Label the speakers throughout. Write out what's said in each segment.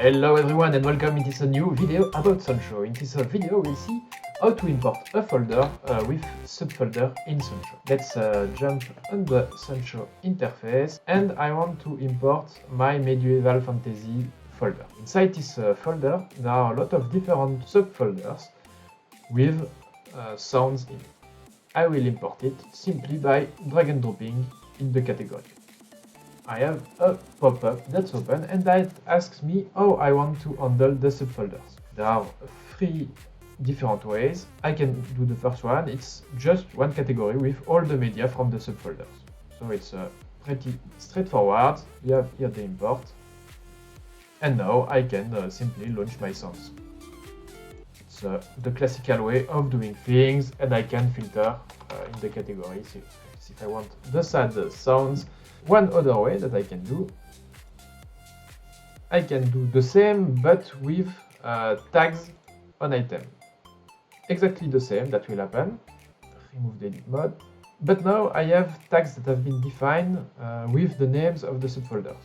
Speaker 1: Hello everyone and welcome. It is a new video about Sancho. In this video we'll see how to import a folder with subfolder in Sancho. Let's jump on the Sancho interface and I want to import my medieval fantasy folder. Inside this folder there are a lot of different subfolders with sounds in it. I will import it simply by drag and dropping in the category. I have a pop-up that's open and that asks me how I want to handle the subfolders. There are three different ways. I can do the first one. It's just one category with all the media from the subfolders. So it's pretty straightforward. We have here the import. And now I can simply launch my sounds. It's the classical way of doing things, and I can filter in the categories if I want the sad sounds. One other way that I can do the same but with tags on item. Exactly the same, that will happen. Remove the edit mode. But now I have tags that have been defined with the names of the subfolders.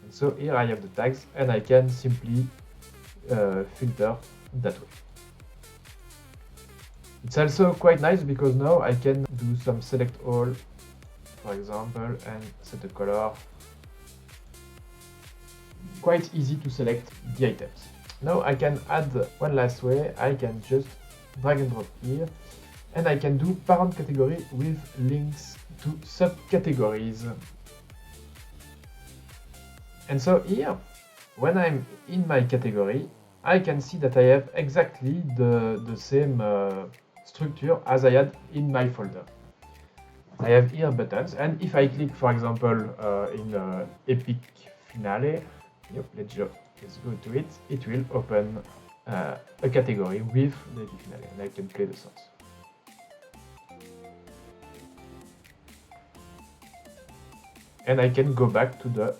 Speaker 1: And so here I have the tags and I can simply filter that way. It's also quite nice because now I can do some select all, for example, and set a color. Quite easy to select the items. Now I can add one last way. I can just drag and drop here and I can do parent category with links to subcategories. And so here, when I'm in my category, I can see that I have exactly the same structure as I had in my folder. I have here buttons, and if I click, for example, in Epic Finale, let's go to it, it will open a category with the Epic Finale, and I can play the sounds. And I can go back to the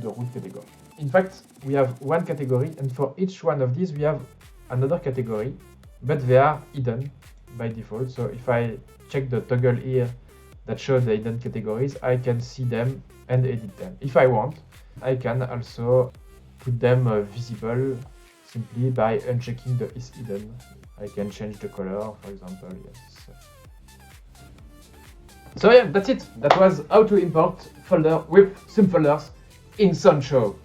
Speaker 1: root category. In fact, we have one category, and for each one of these we have another category, but they are hidden by default. So if I check the toggle here that shows the hidden categories, I can see them and edit them. If I want, I can also put them visible simply by unchecking the is hidden. I can change the color, for example, yes. So yeah, that's it. That was how to import folder with subfolders in Sancho.